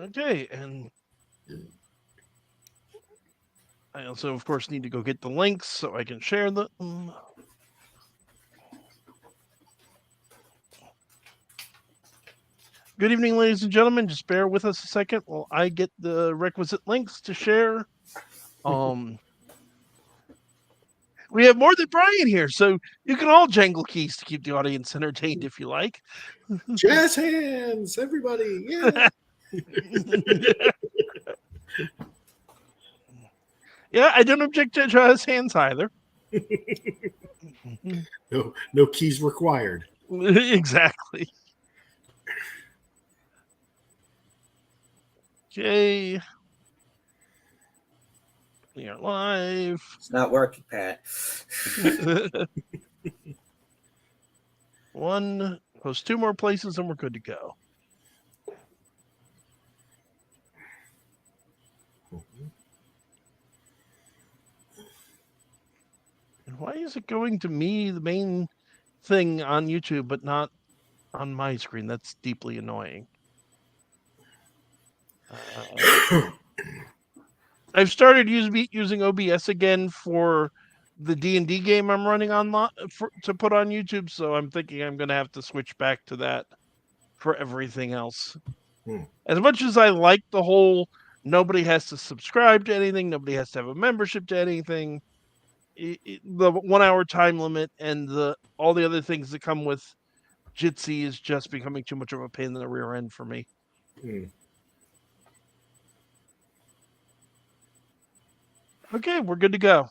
Okay, and I also, of course, need to go get the links so I can share them. Good evening, ladies and gentlemen. Just bear with us a second while I get the requisite links to share. Um, we have more than Brian here, so you can all jangle keys to keep the audience entertained if you like. Jazz hands, everybody! Yeah. Yeah, I don't object to jazz hands either. No keys required. Exactly. Okay. We are live. It's not working, Pat. One, post two more places, and we're good to go. And why is it going to me, the main thing on YouTube, but not on my screen? That's deeply annoying. I've started using OBS again for the D&D game I'm running on to put on YouTube, so I'm thinking I'm going to have to switch back to that for everything else. As much as I like the whole nobody has to subscribe to anything, nobody has to have a membership to anything, the 1 hour time limit and all the other things that come with Jitsi is just becoming too much of a pain in the rear end for me. Okay, we're good to go.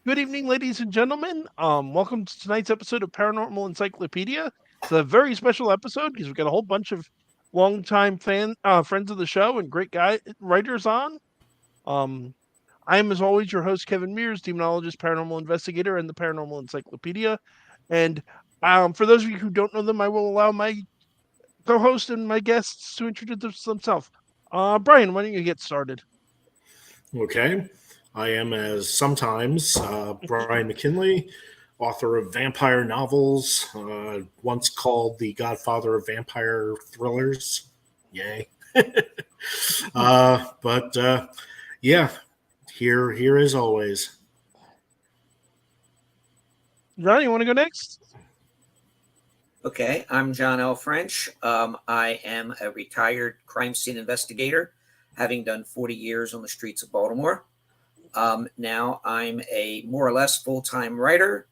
Good evening, ladies and gentlemen. Welcome to tonight's episode of Paranormal Encyclopedia. It's a very special episode because we've got a whole bunch of longtime friends of the show and great writers on. I am, as always, your host, Kevin Mears, demonologist, paranormal investigator, and the Paranormal Encyclopedia. And for those of you who don't know them, I will allow my co-host and my guests to introduce themselves. Brian, why don't you get started? Okay. I am, as sometimes, Brian McKinley, author of vampire novels, once called the godfather of vampire thrillers. Yay. Yeah, here as always. John, you want to go next? Okay, I'm John L. French. I am a retired crime scene investigator, having done 40 years on the streets of Baltimore. Now I'm a more or less full-time writer.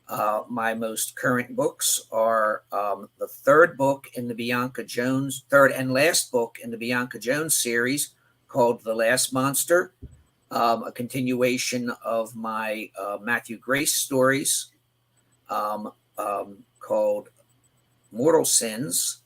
My most current books are the third and last book in the Bianca Jones series called The Last Monster, a continuation of my Matthew Grace stories called Mortal Sins.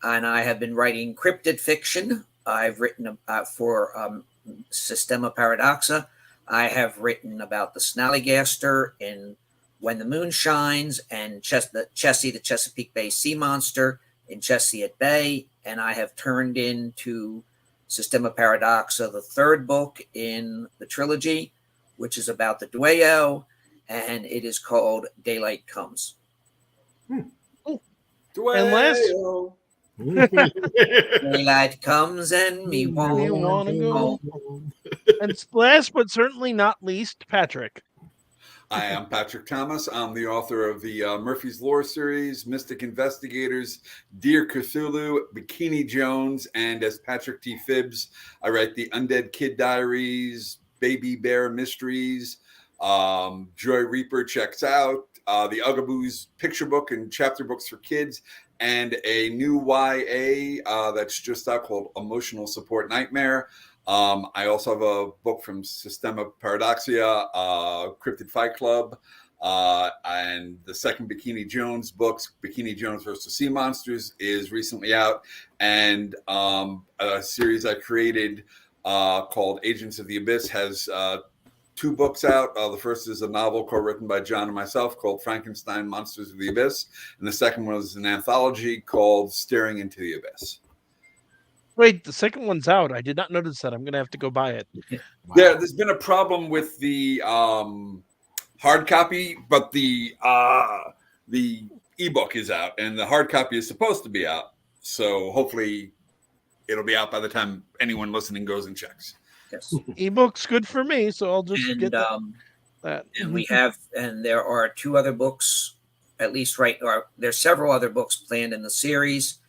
And I have been writing cryptid fiction. I've written for Systema Paradoxa. I have written about the Snallygaster in When the Moon Shines and Chessie, the Chesapeake Bay Sea Monster in Chessie at Bay. And I have turned into Systema Paradoxa, the third book in the trilogy, which is about the Dueo, and it is called Daylight Comes. Dueo. And Daylight comes and me want to go. And last but certainly not least, Patrick. I am Patrick Thomas. I'm the author of the Murphy's Law series, Mystic Investigators, Dear Cthulhu, Bikini Jones, and as Patrick T. Phibbs, I write the Undead Kid Diaries, Baby Bear Mysteries, Joy Reaper Checks Out, the Ugaboos picture book and chapter books for kids, and a new YA that's just out called Emotional Support Nightmare. I also have a book from Systema Paradoxa, Cryptid Fight Club, and the second Bikini Jones books, Bikini Jones versus Sea Monsters, is recently out, and a series I created called Agents of the Abyss has 2 books out. The first is a novel co-written by John and myself called Frankenstein Monsters of the Abyss, and the second one is an anthology called Staring into the Abyss. Wait, the second one's out. I did not notice that. I'm going to have to go buy it. Wow. There's been a problem with the hard copy, but the ebook is out, and the hard copy is supposed to be out. So hopefully it'll be out by the time anyone listening goes and checks. Yes. Ebook's good for me, so I'll just get that. And we have, and there are 2 other books, at least there's several other books planned in the series.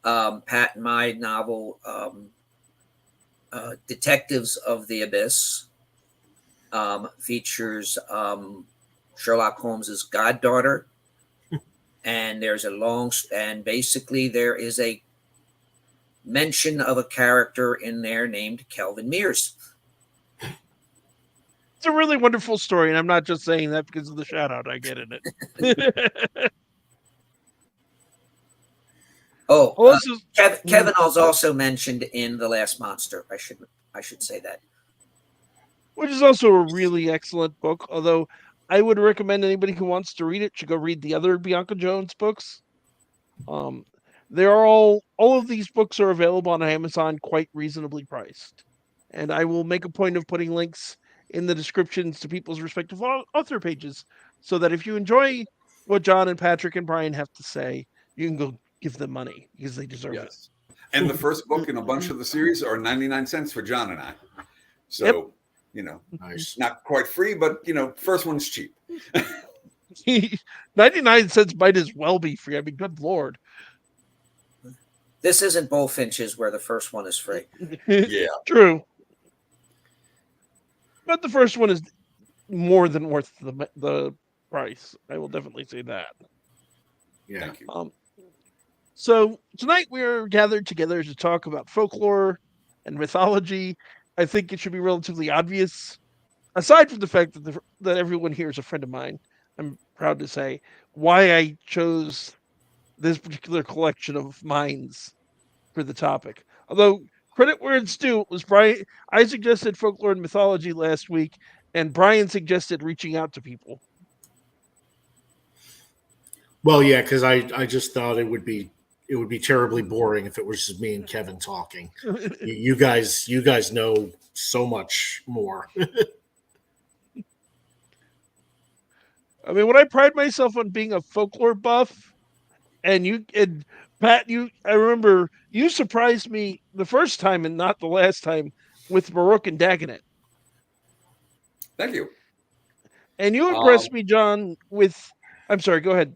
Pat and my novel, Detectives of the Abyss, features Sherlock Holmes's goddaughter, and there's basically there is a mention of a character in there named Kelvin Mears. It's a really wonderful story, and I'm not just saying that because of the shout out I get in it. Kevin was also mentioned in The Last Monster. I should say that. Which is also a really excellent book, although I would recommend anybody who wants to read it should go read the other Bianca Jones books. They're all of these books are available on Amazon quite reasonably priced. And I will make a point of putting links in the descriptions to people's respective author pages so that if you enjoy what John and Patrick and Brian have to say, you can go give them money because they deserve it. And the first book in a bunch of the series are 99 cents for John and I. So, nice. Not quite free, but, first one's cheap. 99 cents might as well be free. I mean, good Lord. This isn't Bullfinches where the first one is free. Yeah. True. But the first one is more than worth the price. I will definitely say that. Yeah. Thank you. So tonight we are gathered together to talk about folklore and mythology. I think it should be relatively obvious, aside from the fact that everyone here is a friend of mine. I'm proud to say why I chose this particular collection of minds for the topic. Although credit where it's due, it was Brian. I suggested folklore and mythology last week, and Brian suggested reaching out to people. Well, yeah, because I just thought it would be terribly boring if it was just me and Kevin talking. you guys know so much more. I mean, when I pride myself on being a folklore buff, and Pat, I remember you surprised me the first time and not the last time with Baroque and Dagonet. Thank you. And you impressed me, John, with. I'm sorry, go ahead.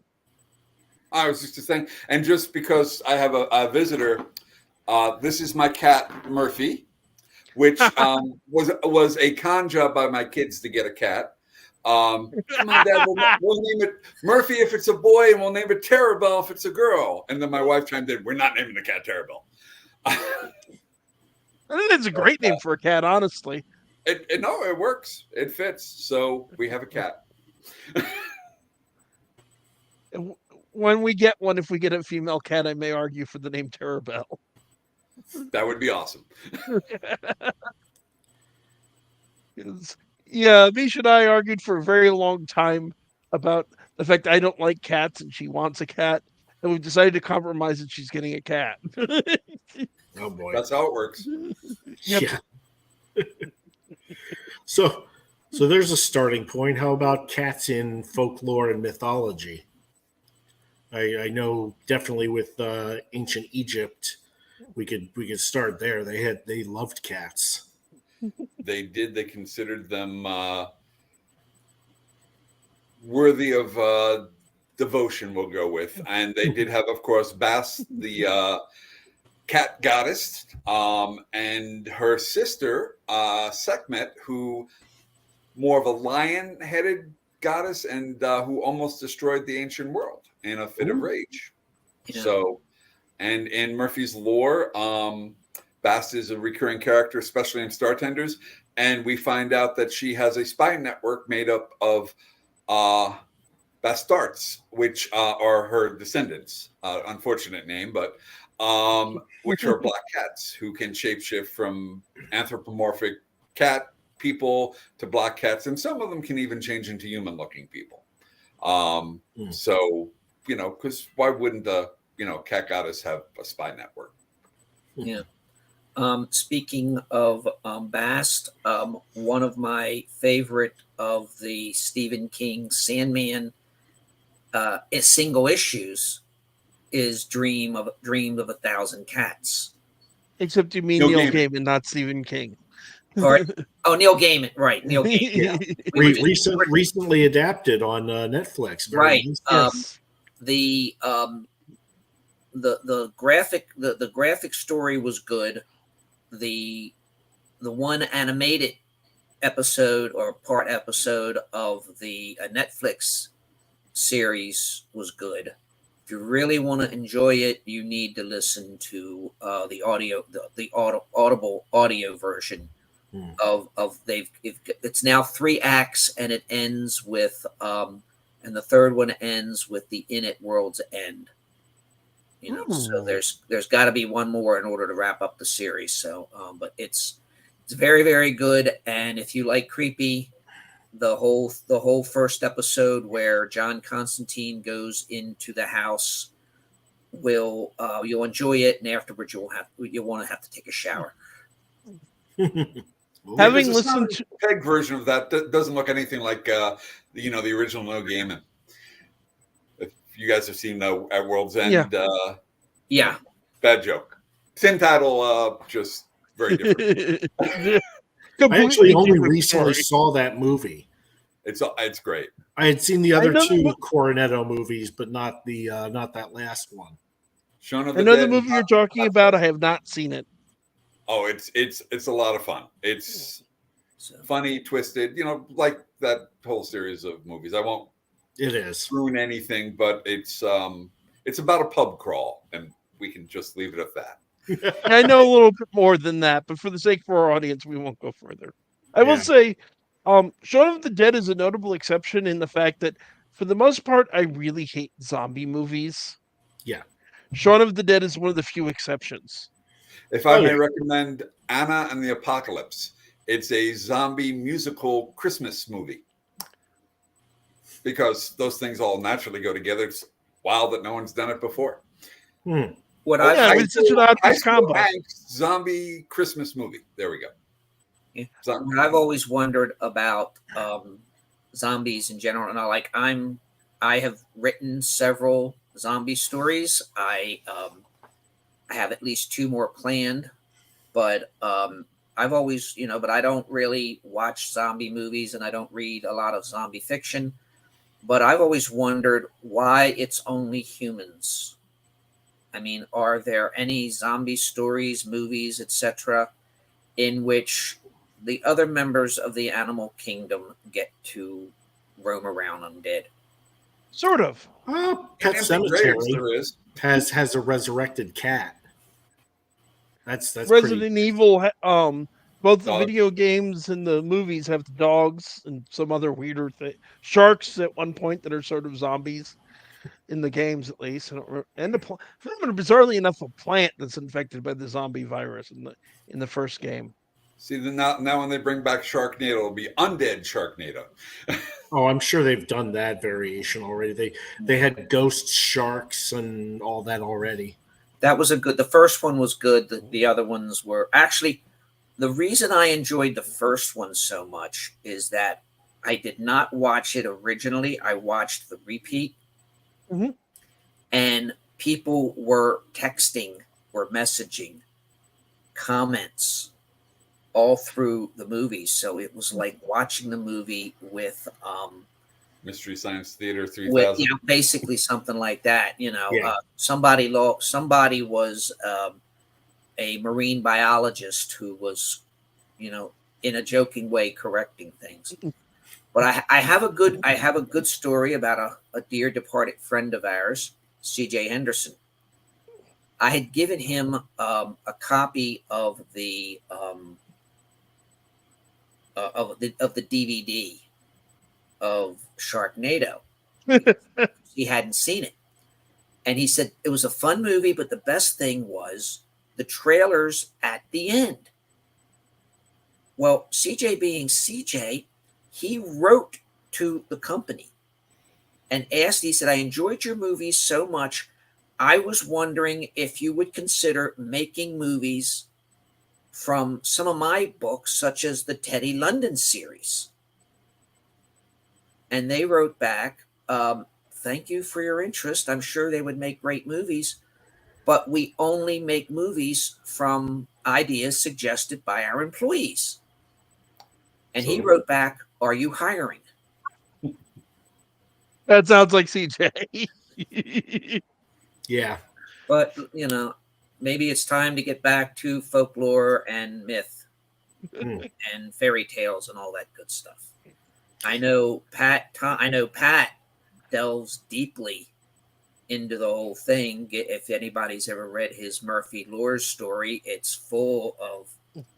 I was just saying, and just because I have a visitor, this is my cat Murphy, which was a con job by my kids to get a cat. Come on, Dad, we'll name it Murphy if it's a boy, and we'll name it Terabelle if it's a girl. And then my wife chimed in, "We're not naming the cat Terabelle." It's a great name for a cat, honestly. It works. It fits. So we have a cat. When we get one, if we get a female cat, I may argue for the name Terabelle. That would be awesome. Yeah, Misha and I argued for a very long time about the fact I don't like cats and she wants a cat. And we've decided to compromise that she's getting a cat. Oh, boy. That's how it works. Yep. Yeah. So there's a starting point. How about cats in folklore and mythology? I know definitely with ancient Egypt, we could start there. They loved cats. They did. They considered them worthy of devotion, we'll go with. And they did have, of course, Bast, the cat goddess, and her sister, Sekhmet, who more of a lion-headed goddess and who almost destroyed the ancient world in a fit of rage. Yeah. So, and in Murphy's lore, Bast is a recurring character, especially in Star Tenders, and we find out that she has a spy network made up of Bastards, which are her descendants. Unfortunate name, but which are black cats who can shapeshift from anthropomorphic cat people to black cats, and some of them can even change into human-looking people. So, because why wouldn't the cat goddess have a spy network? Yeah. Speaking of Bast, one of my favorite of the Stephen King Sandman single issues is Dream of 1,000 Cats. Except you mean Neil Neil Gaiman. Gaiman, not Stephen King. Or Neil Gaiman, right? Neil Gaiman. Yeah. We were just- Recently adapted on Netflix. Very Right. nice. Yes. The the graphic story was good. The one animated episode or part episode of the Netflix series was good. If you really want to enjoy it, you need to listen to the audible audio version Hmm. of it's now 3 acts, and it ends with and the third one ends with the In It World's End. So there's got to be one more in order to wrap up the series. So but it's very, very good. And if you like creepy, the whole first episode where John Constantine goes into the house will you'll enjoy it, and afterwards you'll want to have to take a shower. Having There's a listened Simon Pegg version of that doesn't look anything like the original No Gaiman. If you guys have seen at World's End, Yeah. bad joke. Same title, just very different. I completely actually only different recently story. saw that movie. It's great. I had seen the other know the two mo- Cornetto movies, but not that last one. Shaun of I the know the Dead. movie you're talking about. I have not seen it. Oh, it's a lot of fun. It's So funny, twisted, like that whole series of movies. I won't It is. ruin anything, but it's about a pub crawl, and we can just leave it at that. I know a little bit more than that, but for the sake of our audience, we won't go further. I will Yeah. say, Shaun of the Dead is a notable exception in the fact that, for the most part, I really hate zombie movies. Yeah. Shaun of the Dead is one of the few exceptions. If I Oh, may yeah. recommend Anna and the Apocalypse, it's a zombie musical Christmas movie. Because those things all naturally go together. It's wild that no one's done it before. Hmm. what Yeah, I it's such an obvious combo. Zombie Christmas movie. There we go. what I've always wondered about zombies in general, and I have written several zombie stories. I have at least 2 more planned, but I've always, but I don't really watch zombie movies, and I don't read a lot of zombie fiction. But I've always wondered why it's only humans. I mean, are there any zombie stories, movies, etc., in which the other members of the animal kingdom get to roam around undead? Sort of. Pet Empty Graves, Cemetery there is. has a resurrected cat. That's Resident pretty. Evil, both the Dogs. video games and the movies have dogs and some other weirder thing. Sharks at one point that are sort of zombies in the games, at least. And bizarrely enough, a plant that's infected by the zombie virus in the first game. See, now when they bring back Sharknado, it'll be Undead Sharknado. Oh, I'm sure they've done that variation already. They had ghost sharks and all that already. That was the first one was good. The other ones were actually, the reason I enjoyed the first one so much is that I did not watch it originally. I watched the repeat. Mhm. And people were messaging comments all through the movie. So it was like watching the movie with Mystery Science Theater 3000. basically something like that. Yeah. Somebody was a marine biologist who was, in a joking way correcting things. But I have a good story about a dear departed friend of ours, C.J. Henderson. I had given him a copy of the DVD of Sharknado. He hadn't seen it, and he said it was a fun movie, but the best thing was the trailers at the end. Well, CJ being CJ, he wrote to the company and asked, he said, I enjoyed your movies so much. I was wondering if you would consider making movies from some of my books, such as the Teddy London series. And they wrote back, thank you for your interest. I'm sure they would make great movies, but we only make movies from ideas suggested by our employees. And he So- wrote back, "Are you hiring?" That sounds like CJ. Yeah. But, maybe it's time to get back to folklore and myth Hmm. and fairy tales and all that good stuff. I know Pat delves deeply into the whole thing. If anybody's ever read his Murphy Lore story, it's full of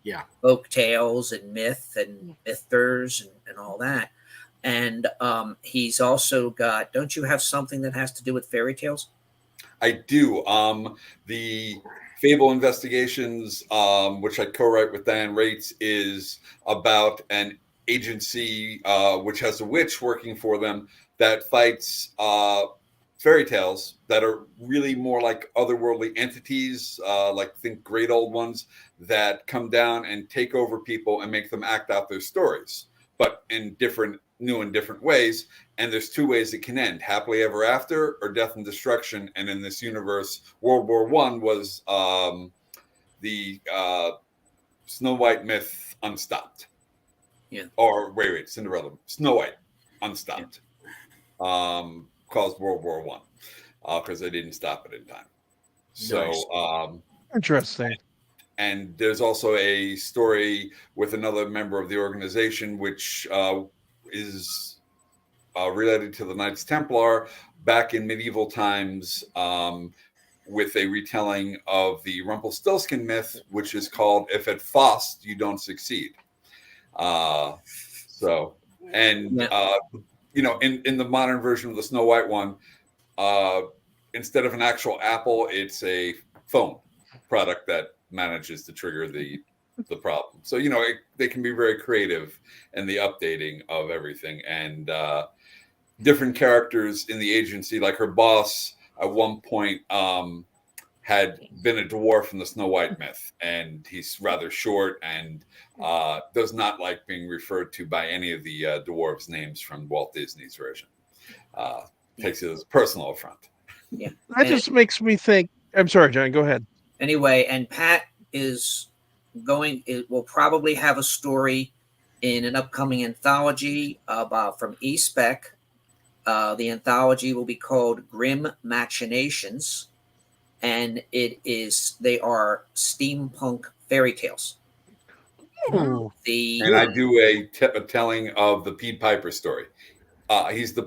Yeah. folk tales and myth and mythers and all that. And he's also got, don't you have something that has to do with fairy tales? I do. The Fable Investigations, which I co-write with Diane Rates, is about an agency which has a witch working for them that fights fairy tales that are really more like otherworldly entities, like think great old ones that come down and take over people and make them act out their stories, but in new and different ways. And there's two ways it can end: happily ever after or death and destruction. And in this universe, World War One was the Snow White myth unstopped. Yeah. Or wait, Cinderella, Snow White unstopped. Caused World War One because they didn't stop it in time. So Nice. Interesting. and there's also a story with another member of the organization, which is related to the Knights Templar back in medieval times, with a retelling of the Rumpelstiltskin myth, which is called "If at Faust You Don't Succeed." In the modern version of the Snow White one, instead of an actual apple, it's a phone product that manages to trigger the problem. So they can be very creative in the updating of everything, and different characters in the agency, like her boss at one point had been a dwarf in the Snow White myth, and he's rather short and does not like being referred to by any of the dwarves' names from Walt Disney's version. Takes it as a personal affront. Yeah. That just makes me think. I'm sorry, John. Go ahead. Anyway, and Pat will probably have a story in an upcoming anthology about from eSpec. The anthology will be called Grim Machinations, and they are steampunk fairy tales. Ooh. And I do a telling of the Pied Piper story. He's the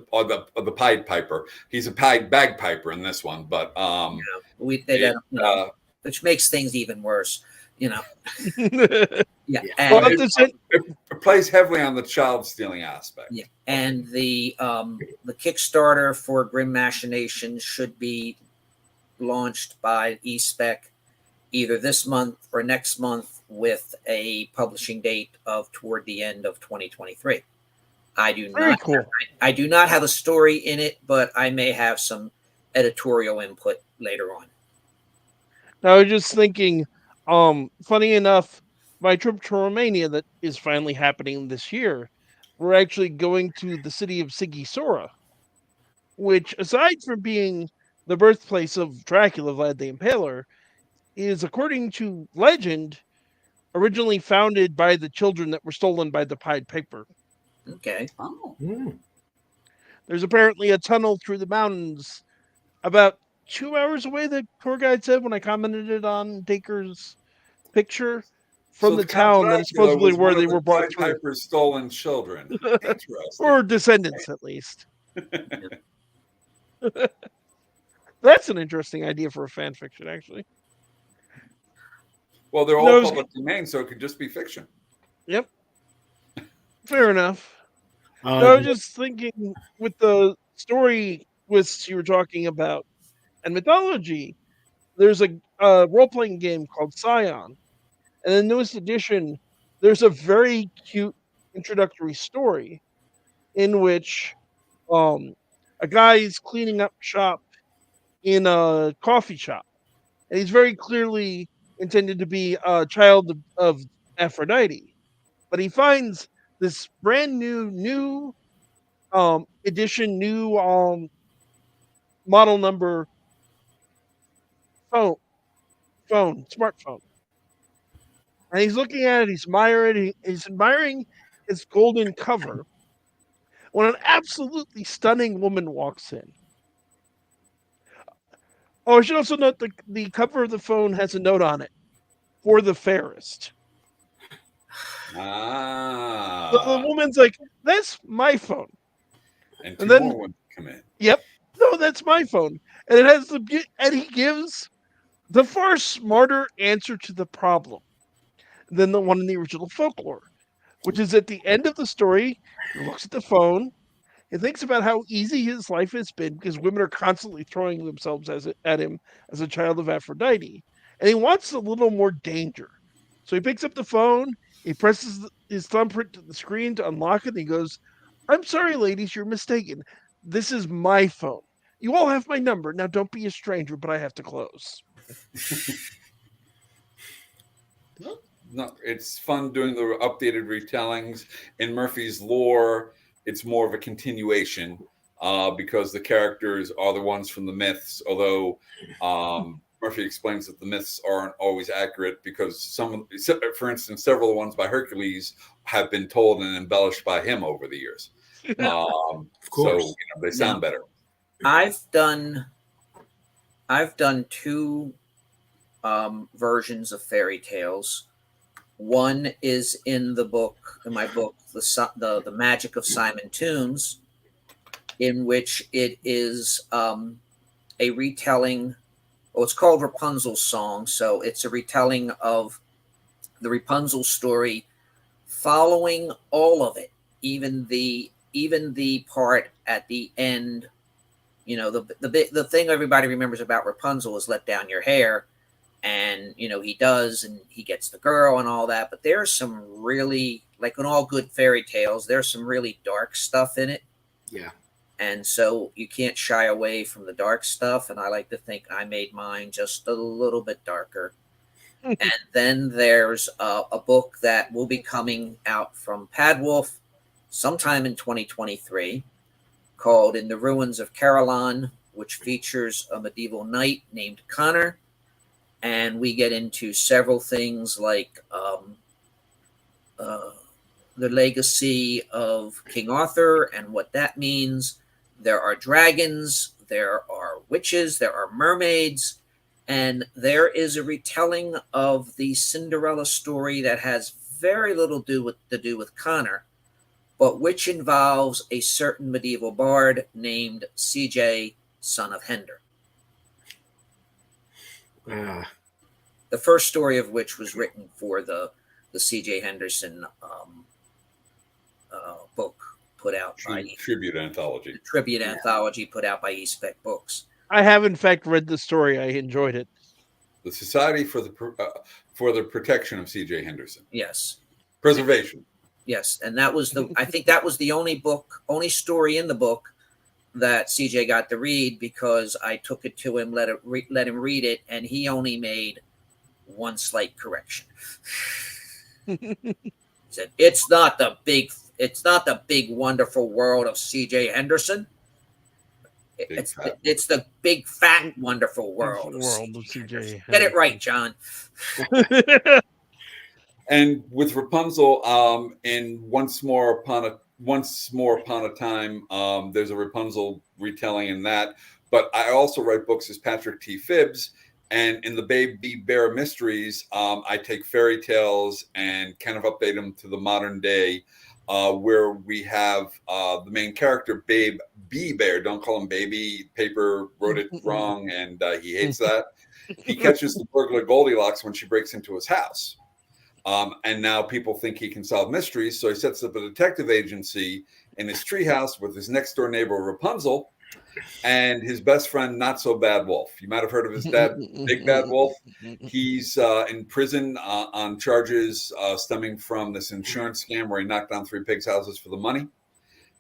Pied Piper. He's a Pied Bagpiper in this one, but which makes things even worse. Yeah. And it plays heavily on the child stealing aspect. Yeah, and the Kickstarter for Grim Machinations should be launched by eSpec either this month or next month, with a publishing date of toward the end of 2023. I do not have a story in it, but I may have some editorial input later on. I was just thinking, funny enough, my trip to Romania that is finally happening this year, we're actually going to the city of Sighisoara, which, aside from being the birthplace of Dracula, Vlad the Impaler, is, according to legend, originally founded by the children that were stolen by the Pied Piper. Okay. Oh. There's apparently a tunnel through the mountains about 2 hours away, the tour guide said when I commented on Dacre's picture, from the town that is supposedly where they were brought through. Piper's stolen children. Interesting. Or descendants, at least. That's an interesting idea for a fan fiction, actually. Well, they're all public domain, so it could just be fiction. Yep. Fair enough. I was just thinking, with the story twists you were talking about and mythology, there's a role-playing game called Scion. And in the newest edition, there's a very cute introductory story in which a guy is cleaning up shop in a coffee shop. And he's very clearly intended to be a child of Aphrodite. But he finds this brand new edition, new model number smartphone, and he's looking at it. He's admiring its golden cover when an absolutely stunning woman walks in. Oh, I should also note the cover of the phone has a note on it for the fairest. So the woman's like, "That's my phone," And and two then, more ones come in. "Yep, no, that's my phone," and it has and he gives the far smarter answer to the problem than the one in the original folklore, which is at the end of the story. He looks at the phone. He thinks about how easy his life has been because women are constantly throwing themselves at him as a child of Aphrodite, and he wants a little more danger. So he picks up the phone. He presses his thumbprint to the screen to unlock it. And he goes, "I'm sorry, ladies, you're mistaken. This is my phone. You all have my number. Now don't be a stranger, but I have to close." No, it's fun doing the updated retellings. In Murphy's lore, it's more of a continuation because the characters are the ones from the myths, although Murphy explains that the myths aren't always accurate because for instance, several of the ones by Hercules have been told and embellished by him over the years. Of course. So they sound better. I've done two versions of fairy tales. One is in my book, the Magic of Simon Tombs, in which it is a retelling. Well, it's called Rapunzel's Song, so it's a retelling of the Rapunzel story, following all of it, even the part at the end. You know, the thing everybody remembers about Rapunzel is "let down your hair." And, he does, and he gets the girl and all that. But there's some really, like in all good fairy tales, there's some really dark stuff in it. Yeah. And so you can't shy away from the dark stuff. And I like to think I made mine just a little bit darker. And then there's a book that will be coming out from Padwolf sometime in 2023 called In the Ruins of Caroline, which features a medieval knight named Connor. And we get into several things like the legacy of King Arthur and what that means. There are dragons, there are witches, there are mermaids, and there is a retelling of the Cinderella story that has very little to do with Connor, but which involves a certain medieval bard named CJ, son of Hender. The first story of which was written for the C.J. Henderson book put out by Tribute Anthology. Tribute Anthology put out by Eastbeck Books. I have, in fact, read the story. I enjoyed it. The Society for the Protection of C.J. Henderson. Yes. Preservation. Yes, and that was I think that was the only story in the book that CJ got to read, because I took it to him, let him read it, and he only made one slight correction. He said, it's not the big wonderful world of CJ Henderson. It's the big fat wonderful world of CJ. Get it right, John. And with Rapunzel, in Once More Upon a Time, there's a Rapunzel retelling in that. But I also write books as Patrick T. Phibbs. And in the Baby Bear Mysteries, I take fairy tales and kind of update them to the modern day, where we have the main character, Babe B. Bear. Don't call him Baby. Paper wrote it wrong, and he hates that. He catches the burglar Goldilocks when she breaks into his house. And now people think he can solve mysteries, so he sets up a detective agency in his treehouse with his next door neighbor Rapunzel and his best friend Not So Bad Wolf. You might have heard of his dad, Big Bad Wolf. He's in prison on charges stemming from this insurance scam where he knocked down 3 pigs' houses for the money.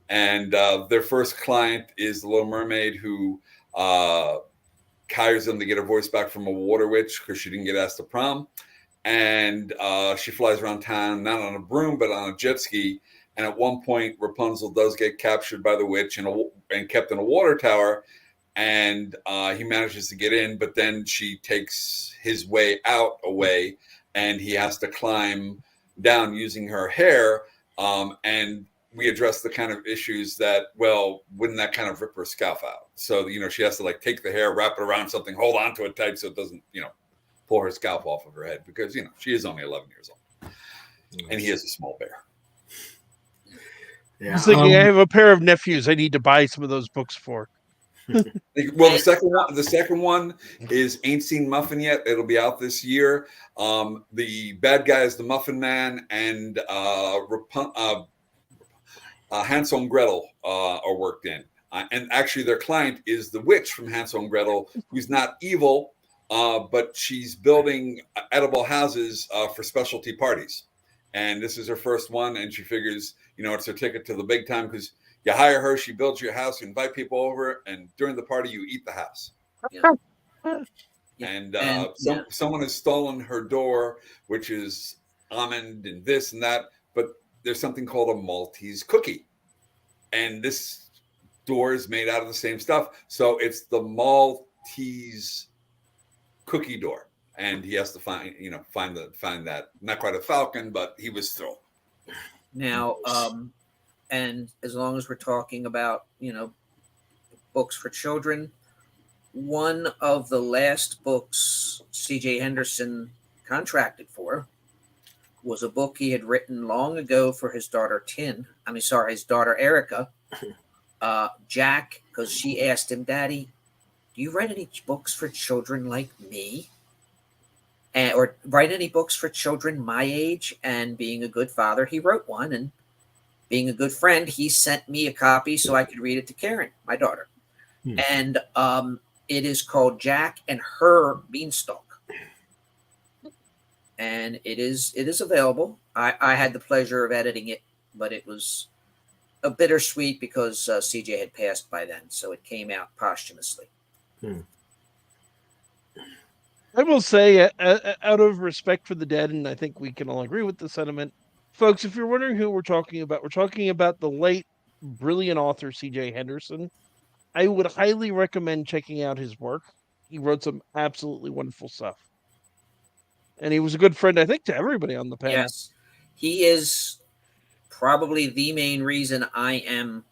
And their first client is the Little Mermaid, who hires them to get her voice back from a water witch because she didn't get asked to prom. And she flies around town, not on a broom, but on a jet ski. And at one point, Rapunzel does get captured by the witch and kept in a water tower. and he manages to get in, but then she takes his way out away, and he has to climb down using her hair. And we address the kind of issues that, well, wouldn't that kind of rip her scalp out? So, she has to like take the hair, wrap it around something, hold on to it tight so it doesn't, pull her scalp off of her head, because, she is only 11 years old and he is a small bear. I was thinking, I have a pair of nephews I need to buy some of those books for. Well, the second one is Ain't Seen Muffin Yet. It'll be out this year. The bad guy is the Muffin Man, and Hansel and Gretel are worked in. And actually, their client is the witch from Hansel and Gretel, who's not evil, but she's building edible houses for specialty parties. And this is her first one, and she figures, it's her ticket to the big time, because you hire her, she builds your house, you invite people over, and during the party, you eat the house. Yeah. And someone has stolen her door, which is almond and this and that, but there's something called a Maltese cookie. And this door is made out of the same stuff. So it's the Maltese cookie door. And he has to find that, not quite a falcon, but he was thrilled. Now, and as long as we're talking about, books for children, one of the last books C.J. Henderson contracted for was a book he had written long ago for his daughter his daughter Erica, Jack, because she asked him, "Daddy, do you write any books for children like me? Or write any books for children my age?" And being a good father, he wrote one, and being a good friend, he sent me a copy so I could read it to Karen, my daughter. And it is called Jack and Her Beanstalk. And it is available. I had the pleasure of editing it, but it was a bittersweet because CJ had passed by then, so it came out posthumously. I will say, out of respect for the dead, and I think we can all agree with the sentiment, folks, if you're wondering who we're talking about the late brilliant author C.J. Henderson. I would highly recommend checking out his work. He wrote some absolutely wonderful stuff. And he was a good friend, I think, to everybody on the panel. Yes. He is probably the main reason I am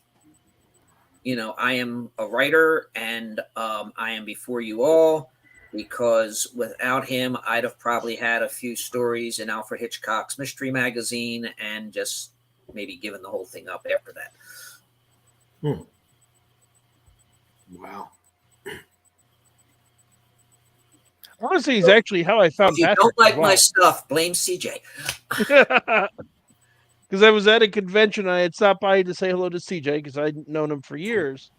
a writer, and I am before you all, because without him, I'd have probably had a few stories in Alfred Hitchcock's Mystery Magazine and just maybe given the whole thing up after that. Wow. Honestly, he's actually how I found If you Patrick. don't like my stuff, blame CJ. Because I was at a convention, I had stopped by to say hello to CJ because I'd known him for years.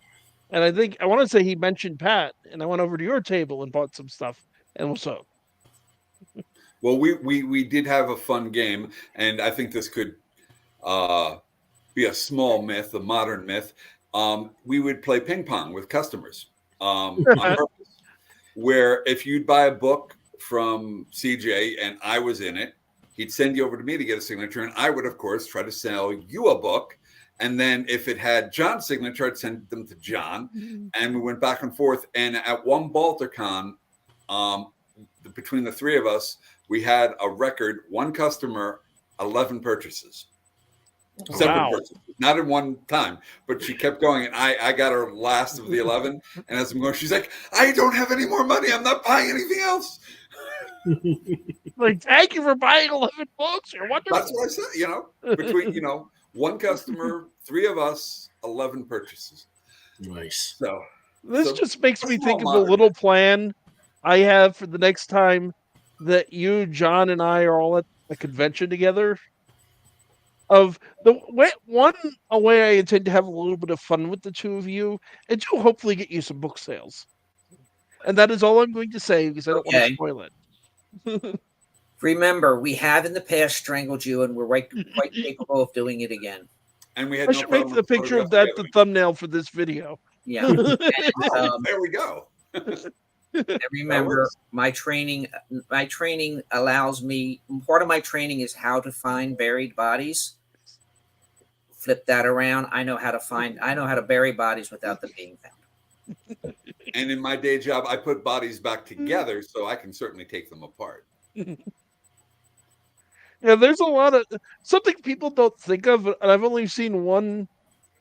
And I want to say he mentioned Pat, and I went over to your table and bought some stuff. And so, well, we did have a fun game, and I think this could be a small myth, a modern myth. We would play ping pong with customers on purpose, where if you'd buy a book from CJ and I was in it, he'd send you over to me to get a signature, and I would, of course, try to sell you a book. And then if it had John's signature, I'd send them to John. And we went back and forth. And at one BalterCon, between the three of us, we had a record, one customer, 11 purchases. Separate purchases, not in one time, but she kept going, and I got her last of the 11. And as I'm going, she's like, "I don't have any more money. I'm not buying anything else." Like, thank you for buying 11 books. You're wonderful. That's what I said. Between one customer, three of us, 11 purchases. Nice. So this just makes me think of a little plan I have for the next time that you, John, and I are all at a convention together. Of the way I intend to have a little bit of fun with the two of you, and to hopefully get you some book sales. And that is all I'm going to say because I don't want to spoil it. Remember, we have in the past strangled you, and we're quite capable of doing it again. And we had I should make the picture of that the thumbnail for this video. Yeah. And, there we go. And remember, my training allows me. Part of my training is how to find buried bodies. Flip that around. I know how to bury bodies without them being found. And in my day job, I put bodies back together, so I can certainly take them apart. Yeah, there's a lot of something people don't think of, and I've only seen one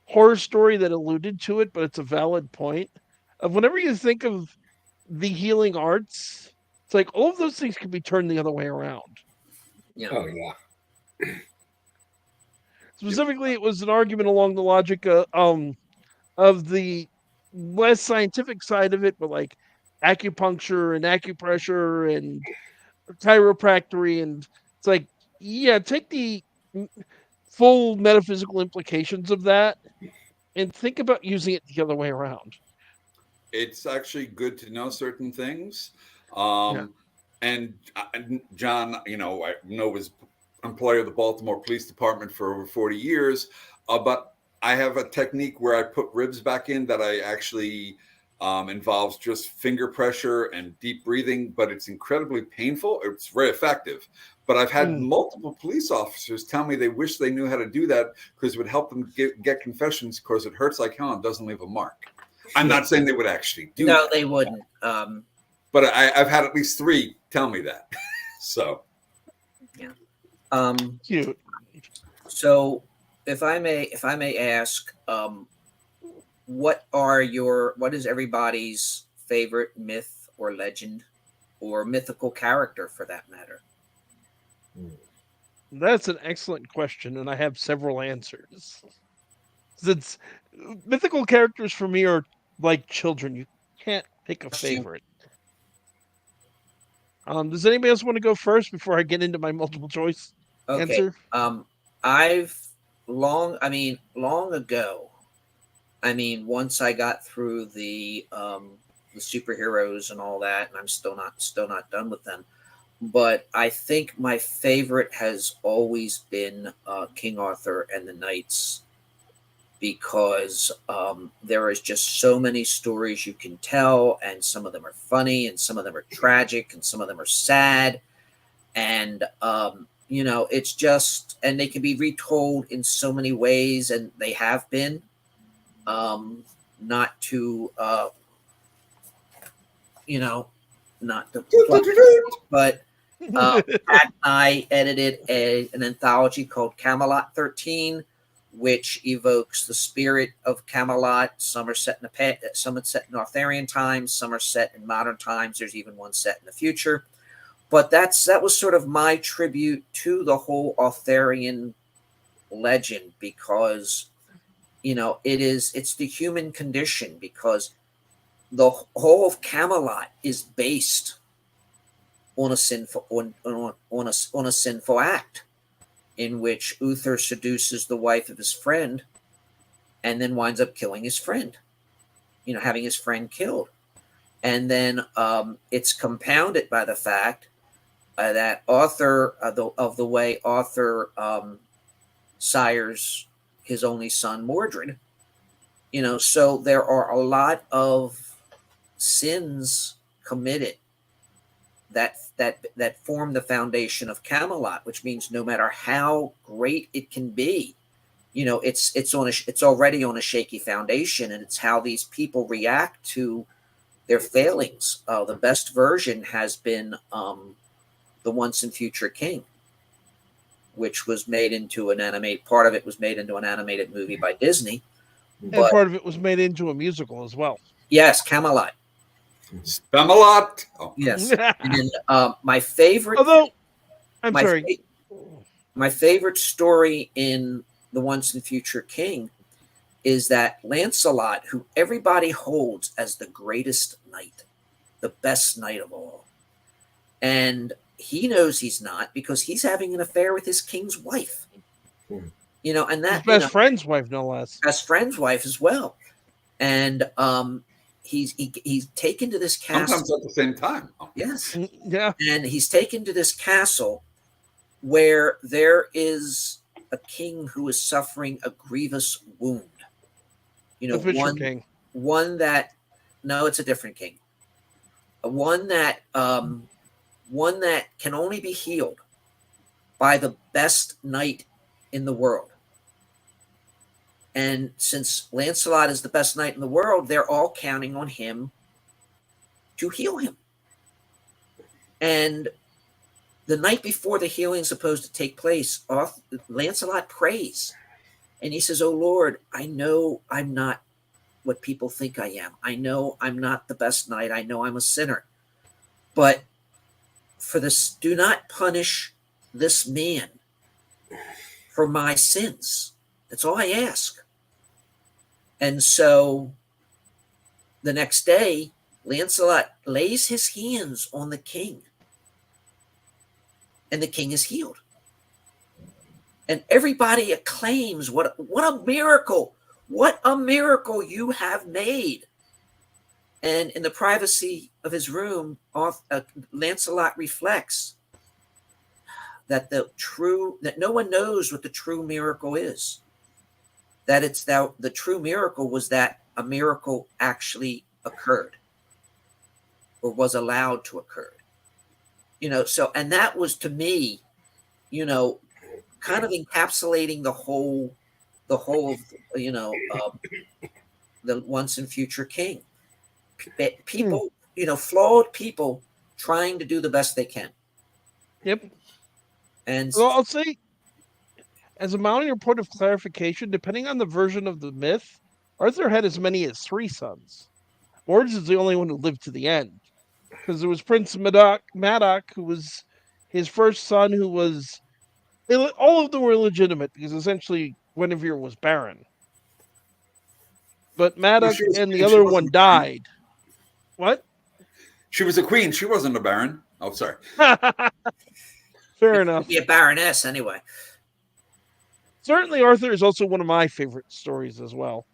horror story that alluded to it, but it's a valid point. Of whenever you think of the healing arts, it's like all of those things can be turned the other way around. Yeah. Oh yeah. Specifically, it was an argument along the logic of the less scientific side of it, but like acupuncture and acupressure and chiropractic, and it's like, yeah, take the full metaphysical implications of that and think about using it the other way around. It's actually good to know certain things. Yeah. And John, I was employee of the Baltimore Police Department for over 40 years, but I have a technique where I put ribs back in that I actually involves just finger pressure and deep breathing, but it's incredibly painful. It's very effective. But I've had multiple police officers tell me they wish they knew how to do that because it would help them get confessions because it hurts like hell and doesn't leave a mark. I'm not saying they would actually do No, that. they wouldn't. But I've had at least 3 tell me that. So Yeah. Cute. So if I may ask, what is everybody's favorite myth or legend or mythical character for that matter? That's an excellent question, and I have several answers. Since mythical characters for me are like children, you can't pick a favorite. Does anybody else want to go first before I get into my multiple choice answer? I've long ago. Once I got through the superheroes and all that, and I'm still not done with them. But I think my favorite has always been King Arthur and the Knights, because there is just so many stories you can tell, and some of them are funny, and some of them are tragic, and some of them are sad, and it's just, and they can be retold in so many ways, and they have been. Not to not to but Pat and I edited an anthology called Camelot 13, which evokes the spirit of Camelot. Some are set in Arthurian times, some are set in modern times. There's even one set in the future. But that was sort of my tribute to the whole Arthurian legend, because it's the human condition, because the whole of Camelot is based on a sinful on a sinful act, in which Uther seduces the wife of his friend and then winds up killing his friend, having his friend killed. And then it's compounded by the fact that Arthur, of the way Arthur sires his only son Mordred, so there are a lot of sins committed that form the foundation of Camelot, which means no matter how great it can be, it's already on a shaky foundation, and it's how these people react to their failings. The best version has been the Once and Future King, which was made into part of it was made into an animated movie by Disney. And part of it was made into a musical as well. Yes, Camelot. Spamalot. Oh. Yes. And then my favorite. Although, I'm sorry. My favorite story in The Once and Future King is that Lancelot, who everybody holds as the greatest knight, the best knight of all, and he knows he's not, because he's having an affair with his king's wife. And that his best friend's wife, no less. Best friend's wife as well. And he's taken to this castle. Sometimes at the same time. Yes. Yeah. And he's taken to this castle where there is a king who is suffering a grievous wound. King. One that, no, it's a different king. One that can only be healed by the best knight in the world. And since Lancelot is the best knight in the world, they're all counting on him to heal him. And the night before the healing is supposed to take place, Lancelot prays. And he says, "Oh Lord, I know I'm not what people think I am. I know I'm not the best knight. I know I'm a sinner. But for this, do not punish this man for my sins. That's all I ask." And so the next day, Lancelot lays his hands on the king, and the king is healed. And everybody acclaims, what a miracle! What a miracle you have made. And in the privacy of his room, Lancelot reflects that that no one knows what the true miracle is. That the true miracle was that a miracle actually occurred, or was allowed to occur. So, and that was, to me, kind of encapsulating the whole, the once and future king. People, flawed people trying to do the best they can. Yep. And well, I'll say, as a mounting point of clarification, depending on the version of the myth, Arthur had as many as 3 sons. Bors is the only one who lived to the end, because there was Prince Madoc, who was his first son, who was, all of them were illegitimate, because essentially Guinevere was barren. But Madoc and the other one died. What? She was a queen. She wasn't a baron. Oh, sorry. Fair enough. Be a baroness anyway. Certainly, Arthur is also one of my favorite stories as well.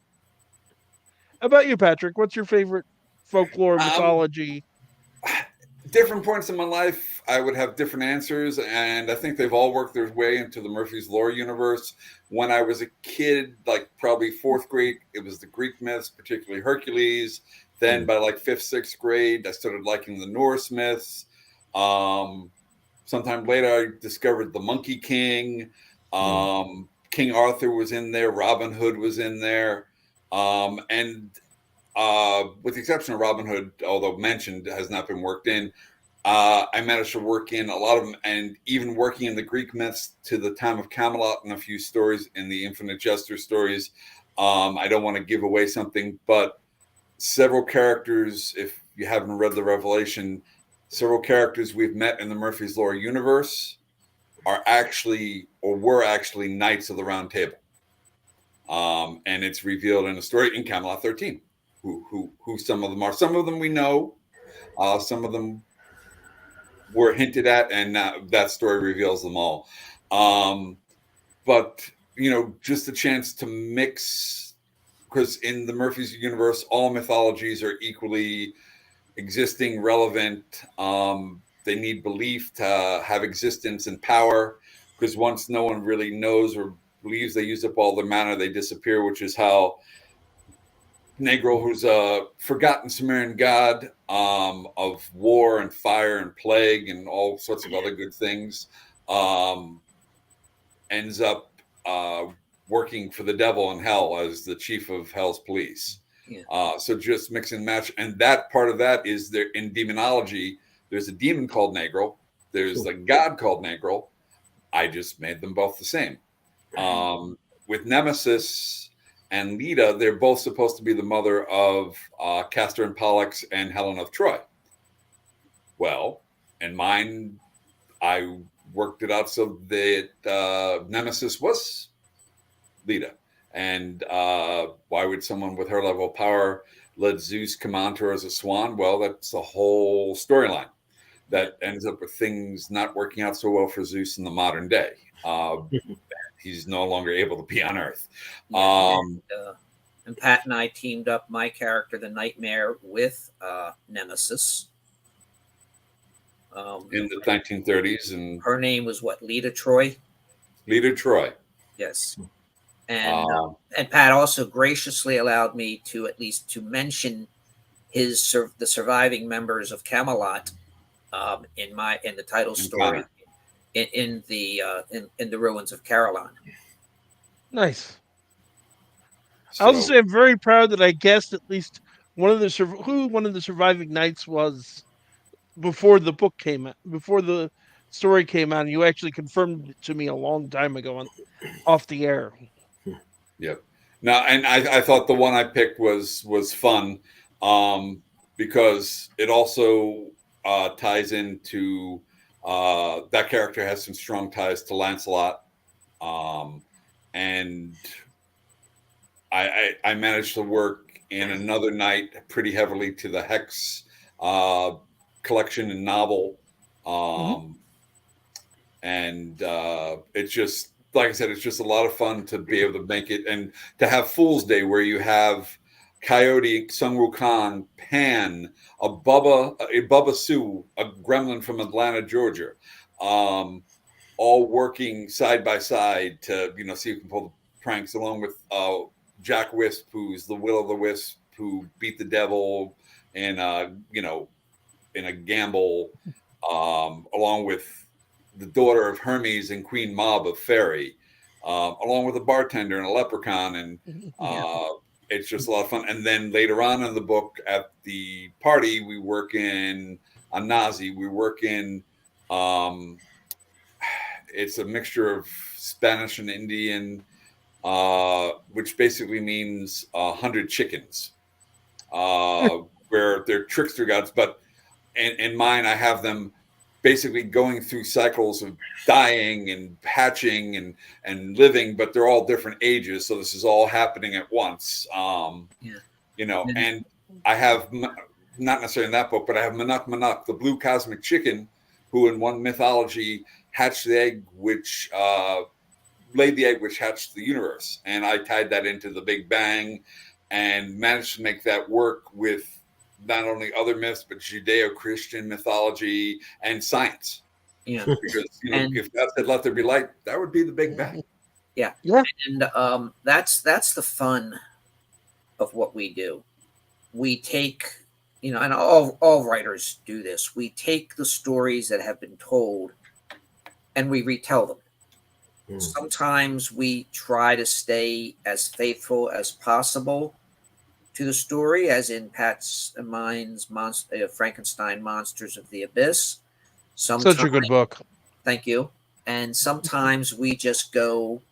How about you, Patrick? What's your favorite folklore, mythology? Different points in my life, I would have different answers, and I think they've all worked their way into the Murphy's Law universe. When I was a kid, like probably 4th grade, it was the Greek myths, particularly Hercules. Then by like 5th, 6th grade, I started liking the Norse myths. Sometime later, I discovered the Monkey King. King Arthur was in there. Robin Hood was in there. And with the exception of Robin Hood, although mentioned, has not been worked in, I managed to work in a lot of them, and even working in the Greek myths to the time of Camelot and a few stories in the Infinite Jester stories. I don't want to give away something, but several characters, if you haven't read the Revelation, several characters we've met in the Murphy's Law universe are actually, or were actually, Knights of the Round Table. And it's revealed in a story in Camelot 13. Who some of them are. Some of them we know. Some of them were hinted at, and that story reveals them all. But, just a chance to mix, because in the Murphy's universe, all mythologies are equally existing, relevant. They need belief to have existence and power, because once no one really knows or believes they use up all their mana, they disappear, which is how Negro, who's a forgotten Sumerian god of war and fire and plague and all sorts of other good things, ends up working for the devil in hell as the chief of hell's police. Yeah. So just mix and match. And that part of that is there in demonology. There's a demon called Negro. There's a god called Negro. I just made them both the same. With Nemesis and Leda, they're both supposed to be the mother of Castor and Pollux and Helen of Troy. Well, in mine, I worked it out so that Nemesis was Leda. And why would someone with her level of power let Zeus come on to her as a swan? Well, that's a whole storyline that ends up with things not working out so well for Zeus in the modern day. He's no longer able to be on Earth. And Pat and I teamed up my character, the Nightmare, with Nemesis. In the 1930s. And her name was what? Leda Troy? Leda Troy. Yes. And Pat also graciously allowed me to at least to mention the surviving members of Camelot in the title story. In the ruins of Caroline. Nice. So, I was say I'm very proud that I guessed at least one of the one of the surviving knights was before the book came out, before the story came out. And you actually confirmed it to me a long time ago off the air. Yep. Now, and I thought the one I picked was fun, because it also ties into that character has some strong ties to Lancelot, and I managed to work in another night pretty heavily to the Hex collection and novel, and it's just, like I said, it's just a lot of fun to be able to make it, and to have Fool's Day where you have Coyote, Sun Wukong, Pan, a Bubba Sue, a gremlin from Atlanta, Georgia, all working side by side to see who can pull the pranks, along with Jack Wisp, who's the Will o' the Wisp, who beat the devil in in a gamble, along with the daughter of Hermes and Queen Mob of Fairy, along with a bartender and a leprechaun, and it's just a lot of fun. And then later on in the book, at the party, we work in a Nazi. We work in it's a mixture of Spanish and Indian, which basically means 100 chickens, where they're trickster gods. But in mine, I have them basically going through cycles of dying and hatching and living, but they're all different ages. So this is all happening at once. And I have, not necessarily in that book, but I have Manuk, the blue cosmic chicken, who in one mythology hatched the egg, which laid the egg, which hatched the universe. And I tied that into the Big Bang and managed to make that work with not only other myths, but Judeo-Christian mythology and science. Yeah. Because if God said let there be light, that would be the Big Bang. Yeah. And that's the fun of what we do. We take, and all writers do this. We take the stories that have been told and we retell them. Sometimes we try to stay as faithful as possible to the story, as in Pat's and mine's Frankenstein Monsters of the Abyss. Such a good book. Thank you. And sometimes we just go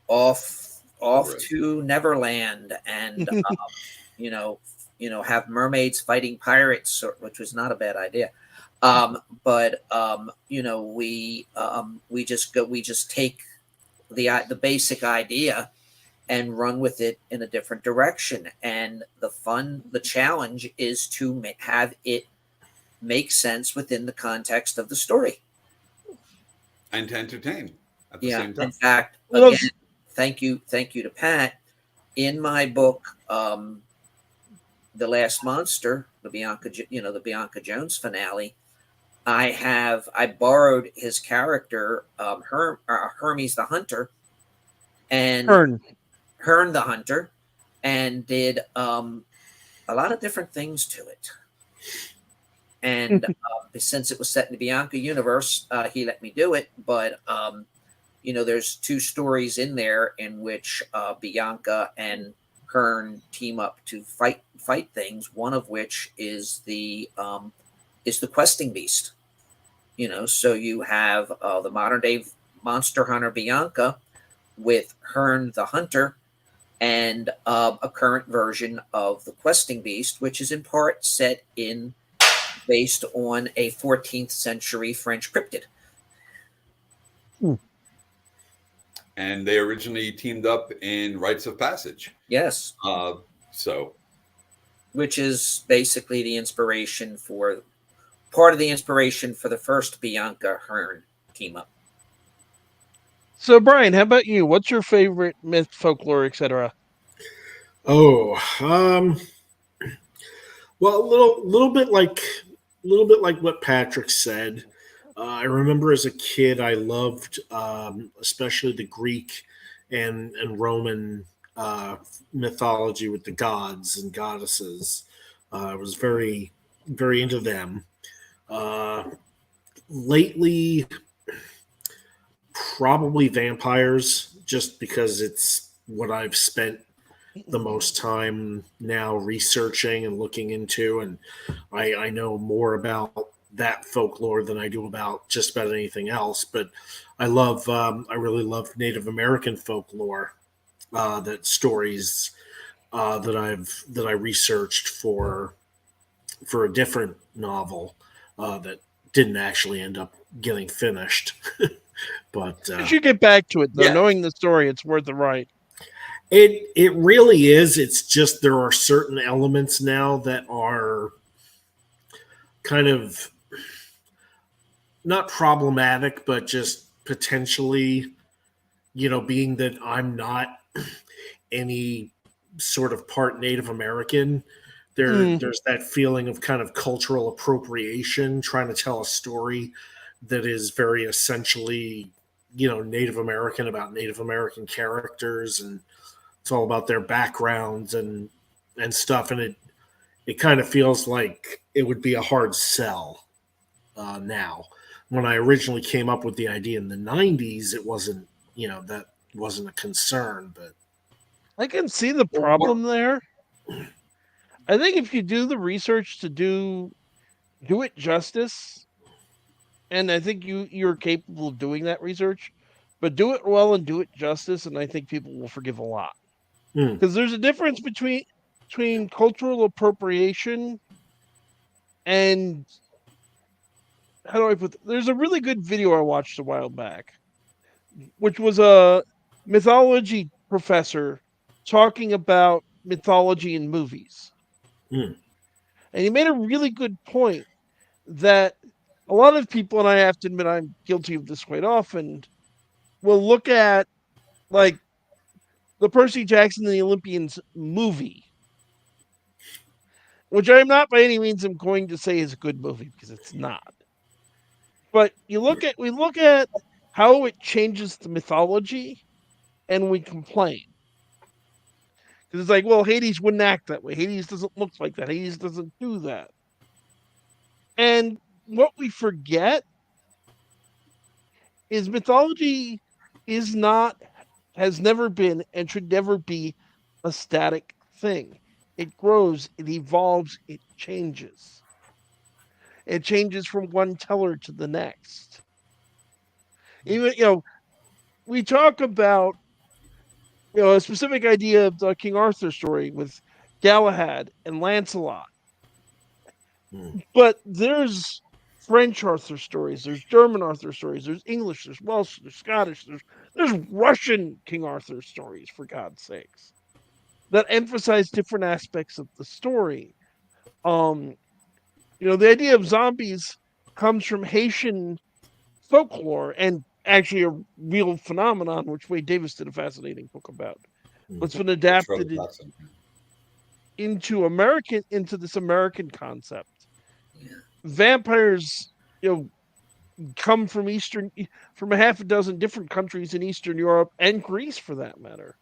off to Neverland and have mermaids fighting pirates, which was not a bad idea. We just take the basic idea and run with it in a different direction. And the challenge is to have it make sense within the context of the story. And to entertain at the same time. In fact, again, thank you to Pat. In my book, The Last Monster, the Bianca Jones finale, I borrowed his character, Hermes the Hunter, and Hearn the Hunter, and did a lot of different things to it. And since it was set in the Bianca universe, he let me do it. But there's two stories in there in which Bianca and Hearn team up to fight things. One of which is the questing beast. So you have the modern day monster hunter Bianca with Hearn the Hunter, and a current version of the questing beast, which is in part based on a 14th century French cryptid. And they originally teamed up in Rites of Passage. Yes. Which is basically part of the inspiration for the first Bianca Hearn team up. So, Brian, how about you? What's your favorite myth, folklore, etc.? Well, a little bit like what Patrick said. I remember as a kid, I loved especially the Greek and Roman mythology with the gods and goddesses. I was very, very into them. Lately, probably vampires, just because it's what I've spent the most time now researching and looking into, and I know more about that folklore than I do about just about anything else. But I really love Native American folklore, that stories that I researched for a different novel that didn't actually end up getting finished. But You should get back to it though. Yeah. Knowing the story, it's worth the write. it really is. It's just there are certain elements now that are kind of not problematic, but just potentially, being that I'm not any sort of part Native American, Mm, there's that feeling of kind of cultural appropriation, trying to tell a story that is very essentially, Native American, about Native American characters, and it's all about their backgrounds and stuff, and it kind of feels like it would be a hard sell now. When I originally came up with the idea in the '90s, it wasn't, that wasn't a concern, but I can see the Well, what, problem there. I think if you do the research to do it justice, and I think you're capable of doing that research, but do it well and do it justice, and I think people will forgive a lot. mm, Because there's a difference between cultural appropriation and how do I put there's a really good video I watched a while back, which was a mythology professor talking about mythology in movies. mm, And he made a really good point that a lot of people, and I have to admit I'm guilty of this quite often, will look at like the Percy Jackson and the Olympians movie, which I'm not by any means am going to say is a good movie because it's not. But we look at how it changes the mythology and we complain. Because it's like, well, Hades wouldn't act that way. Hades doesn't look like that. Hades doesn't do that. And what we forget is mythology is not, has never been, and should never be a static thing. It grows, it evolves, it changes. It changes from one teller to the next. Even, we talk about, a specific idea of the King Arthur story with Galahad and Lancelot. mm. But there's French Arthur stories, there's German Arthur stories, there's English, there's Welsh, there's Scottish, there's Russian King Arthur stories, for God's sakes, that emphasize different aspects of the story. Um, the idea of zombies comes from Haitian folklore and actually a real phenomenon, which Wade Davis did a fascinating book about. It's been that's rather adapted toxic. into this American concept. Yeah. Vampires, come from a half a dozen different countries in Eastern Europe and Greece, for that matter.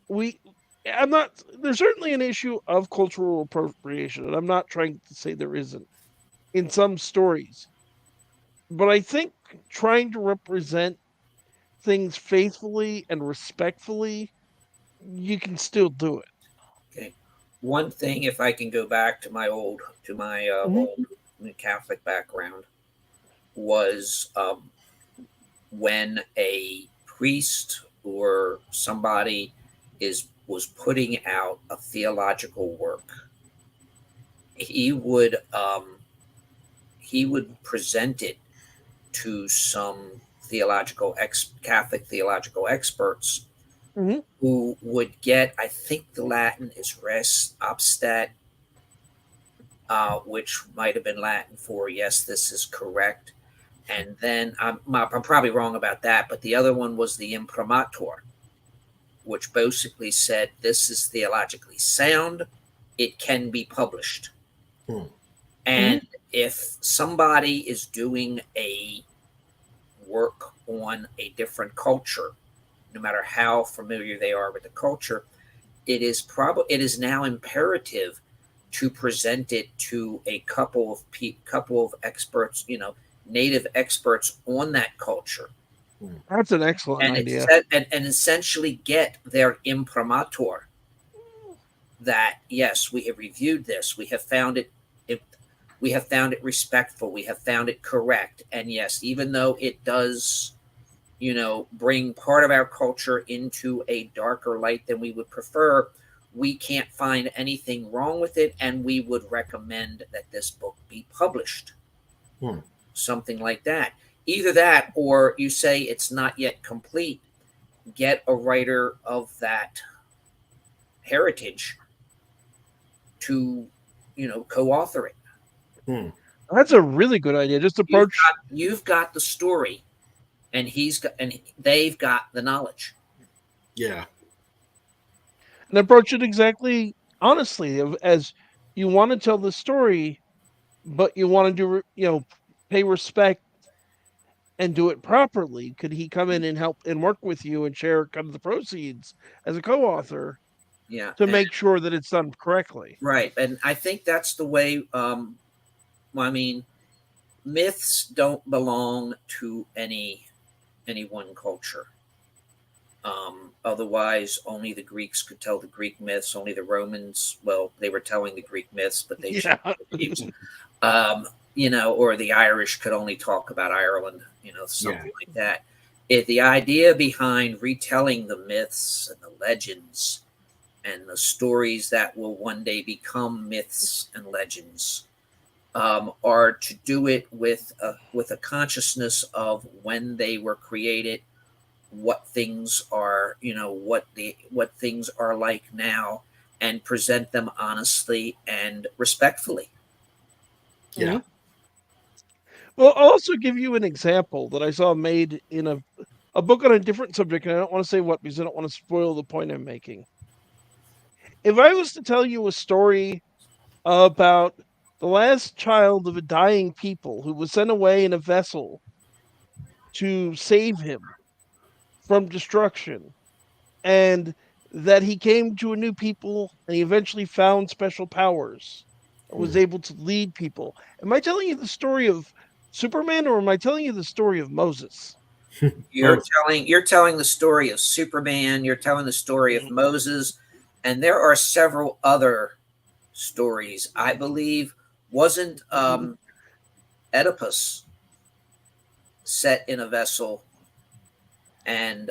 We, I'm not. There's certainly an issue of cultural appropriation, and I'm not trying to say there isn't in some stories, but I think trying to represent things faithfully and respectfully, you can still do it. Okay. One thing, if I can go back to my Mhm. old Catholic background, was when a priest or somebody was putting out a theological work, he would present it to some Catholic theological experts Mhm. who would get, I think the Latin is res obstat, which might have been Latin for yes, this is correct. And then I'm probably wrong about that, but the other one was the imprimatur, which basically said this is theologically sound, it can be published. Hmm. And if somebody is doing a work on a different culture, no matter how familiar they are with the culture, it is now imperative to present it to a couple of experts, native experts on that culture, That's an excellent and idea. and essentially get their imprimatur. that yes, we have reviewed this, it we have found it respectful, we have found it correct, and yes, even though it does, bring part of our culture into a darker light than we would prefer, we can't find anything wrong with it, and we would recommend that this book be published. Hmm. Something like that. Either that, or you say it's not yet complete, get a writer of that heritage to, co-author it. Hmm. That's a really good idea. Just You've approach got, you've got the story, and they've got the knowledge. Yeah. and approach it exactly honestly, as you want to tell the story, but you want to do pay respect and do it properly. Could he come in and help and work with you and share kind of the proceeds as a co-author Yeah, to make sure that it's done correctly? right. And I think that's the way. I mean, myths don't belong to any one culture. Otherwise, only the Greeks could tell the Greek myths. Only the Romans, well, they were telling the Greek myths, but they Yeah. or the Irish could only talk about Ireland, something Yeah. like that. The idea behind retelling the myths and the legends and the stories that will one day become myths and legends are to do it with a consciousness of when they were created, what things are, what things are like now, and present them honestly and respectfully. Yeah. Mhm. Well, I'll also give you an example that I saw made in a book on a different subject, and I don't want to say what because I don't want to spoil the point I'm making. If I was to tell you a story about the last child of a dying people who was sent away in a vessel to save him from destruction, and that he came to a new people and he eventually found special powers and was Hmm. able to lead people. Am I telling you the story of Superman, or am I telling you the story of Moses? You're Both. telling the story of Superman. You're telling the story of Moses, and there are several other stories. I believe wasn't Oedipus set in a vessel, and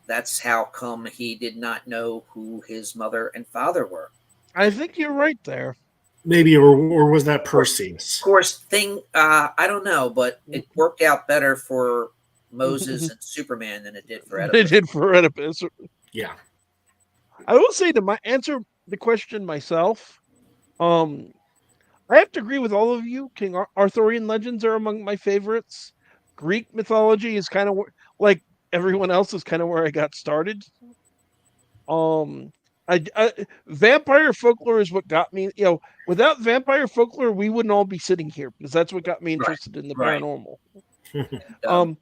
that's how come he did not know who his mother and father were. I think you're right there. Maybe, or was that Of Perseus? course, I don't know, but it worked out better for Moses and Superman than it did for They Oedipus. did for Oedipus. Yeah. I will say to my answer the question myself. Um, I have to agree with all of you. Arthurian legends are among my favorites. Greek mythology is kind of like everyone else is kind of where I got started. Um, vampire folklore is what got me. Without vampire folklore, we wouldn't all be sitting here because that's what got me Right, interested in the right. paranormal. Um, Um,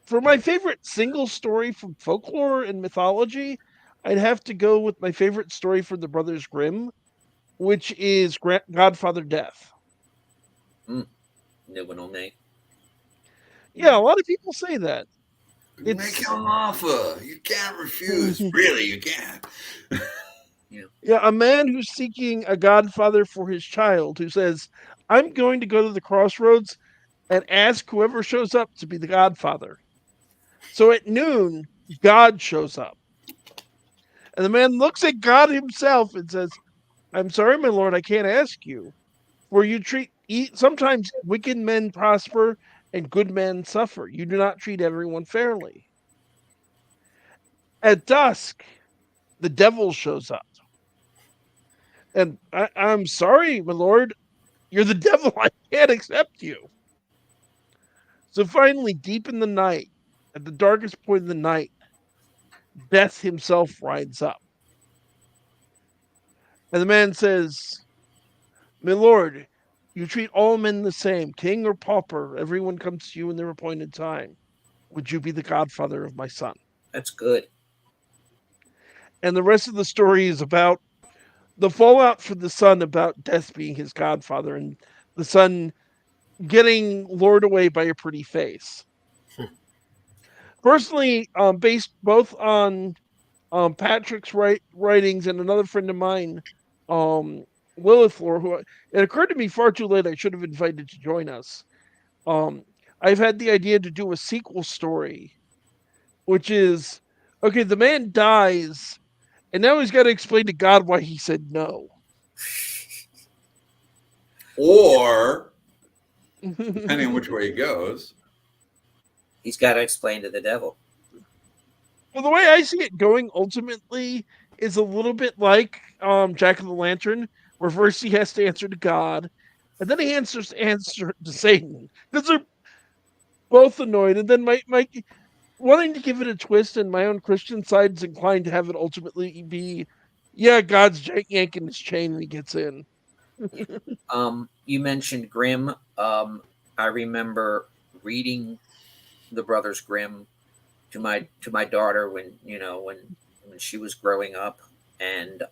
for my favorite single story from folklore and mythology, I'd have to go with my favorite story from the Brothers Grimm, which is Godfather Death. New one on me. Yeah, a lot of people say that. Make It's him an offer. You can't refuse. Really, you can't. yeah, a man who's seeking a godfather for his child who says, "I'm going to go to the crossroads and ask whoever shows up to be the godfather." So at noon, God shows up. And the man looks at God himself and says, "I'm sorry, my lord, I can't ask you. For you sometimes wicked men prosper and good men suffer. You do not treat everyone fairly." At dusk, the devil shows up. And I'm sorry, my lord, you're the devil. I can't accept you. So finally, deep in the night, at the darkest point of the night, Death himself rides up. And the man says, "My lord, you treat all men the same, king or pauper. Everyone comes to you in their appointed time. Would you be the godfather of my son?" That's good. And the rest of the story is about the fallout for the son about Death being his godfather and the son getting lured away by a pretty face. Personally, based both on Patrick's writings and another friend of mine, Lilith, who it occurred to me far too late I should have invited to join us. Um, I've had the idea to do a sequel story, which is okay. The man dies, and now he's got to explain to God why he said no. Or, depending on which way he goes, He's got to explain to the devil. Well, the way I see it going ultimately is a little bit like Jack of the Lantern, where first he has to answer to God, and then he answer to Satan. Because they're both annoyed, and then my wanting to give it a twist, and my own Christian side is inclined to have it ultimately be, yeah, God's yanking his chain and he gets in. You mentioned Grimm. I remember reading the Brothers Grimm to my daughter when she was growing up, and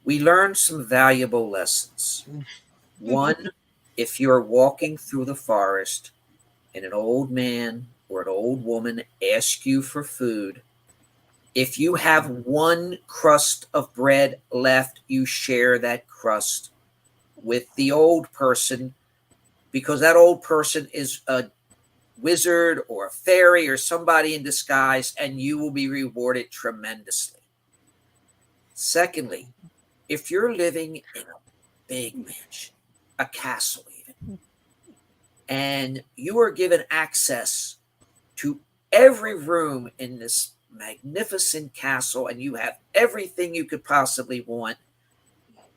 we learned some valuable lessons. One, if you're walking through the forest and an old man or an old woman asks you for food, if you have one crust of bread left, you share that crust with the old person, because that old person is a wizard or a fairy or somebody in disguise, and you will be rewarded tremendously. Secondly, if you're living in a big mansion, a castle even, and you are given access to every room in this magnificent castle, and you have everything you could possibly want,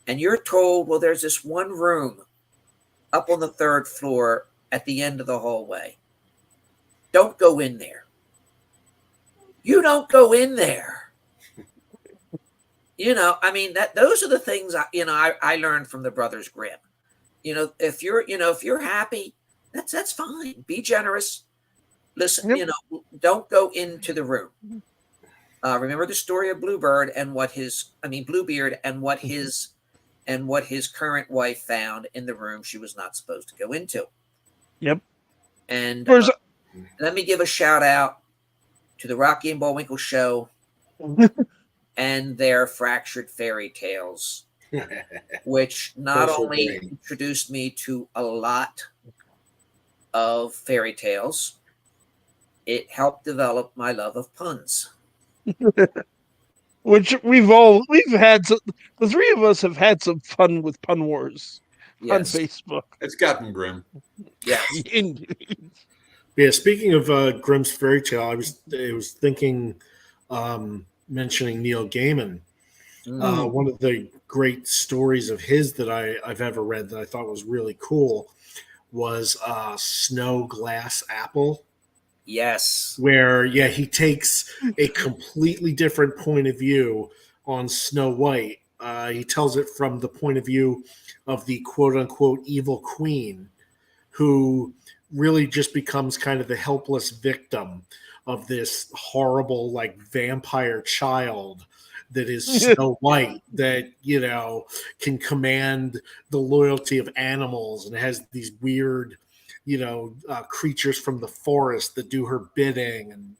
and you're told, well, there's this one room up on the third floor at the end of the hallway. Don't go in there. You don't go in there. I mean, those are the things I learned from the Brothers Grimm. If you're happy, that's fine. Be generous. Listen, Yep. Don't go into the room. Remember the story of Bluebeard and Bluebeard and what his current wife found in the room she was not supposed to go into. Yep. And Where's let me give a shout out to the Rocky and Bullwinkle show and their fractured fairy tales, which not Also only great. introduced me to a lot of fairy tales, it helped develop my love of puns. which we've had the three of us have had some fun with pun wars on Yes. Facebook. it's gotten grim. Yes. Indeed. Yeah, speaking of Grimm's fairy tale, I was thinking, mentioning Neil Gaiman. One of the great stories of his that I've ever read that I thought was really cool was Snow Glass Apple, Yes. where he takes a completely different point of view on Snow White. He tells it from the point of view of the quote unquote evil queen, who really just becomes kind of the helpless victim of this horrible like vampire child that is Snow White, that can command the loyalty of animals and has these weird creatures from the forest that do her bidding, and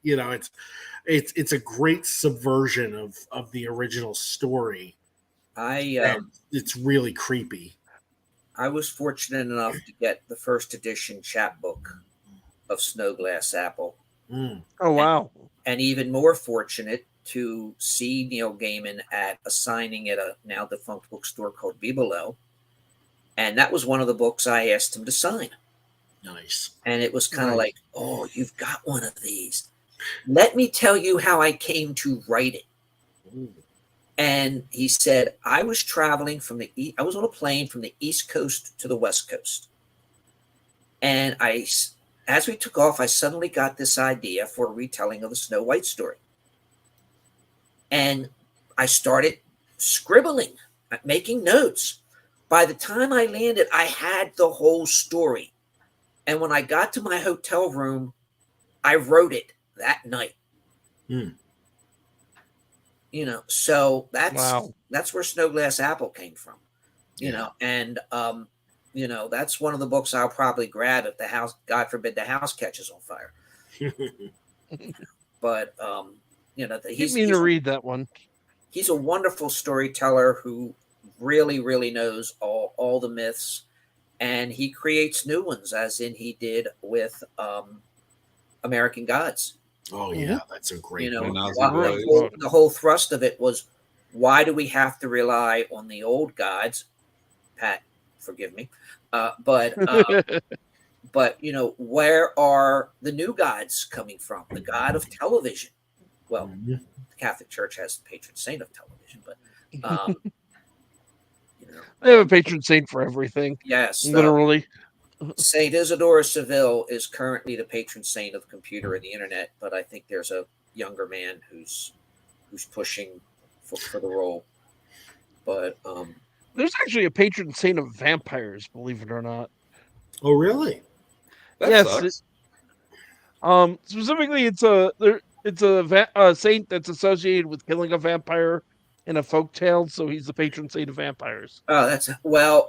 it's a great subversion of the original story. And it's really creepy. I was fortunate enough to get the first edition chapbook of Snow Glass Apple. Oh wow. And even more fortunate to see Neil Gaiman at a signing at a now defunct bookstore called Bibelo. And that was one of the books I asked him to sign. Nice. And it was kind of Nice. like, oh, you've got one of these. Let me tell you how I came to write it. Ooh. And he said, I was traveling I was on a plane from the East Coast to the West Coast. And as we took off, I suddenly got this idea for a retelling of the Snow White story. And I started scribbling, making notes. By the time I landed, I had the whole story. And when I got to my hotel room, I wrote it that night. So that's where Snow Glass Apple came from. And that's one of the books I'll probably grab if the house, God forbid, the house catches on fire. But Didn't mean to read that one. He's a wonderful storyteller who really, really knows all the myths, and he creates new ones, as in he did with American Gods. Oh yeah, that's a great one. The whole thrust of it was, why do we have to rely on the old gods? Pat, forgive me, but where are the new gods coming from? The god of television. Well, the Catholic Church has the patron saint of television, but they have a patron saint for everything. Yes, literally. Saint Isidore of Seville is currently the patron saint of the computer and the internet, but I think there's a younger man who's pushing for the role. But there's actually a patron saint of vampires, believe it or not. Oh, really? That sucks. Specifically, it's a saint that's associated with killing a vampire in a folk tale, so he's the patron saint of vampires. Oh, that's well.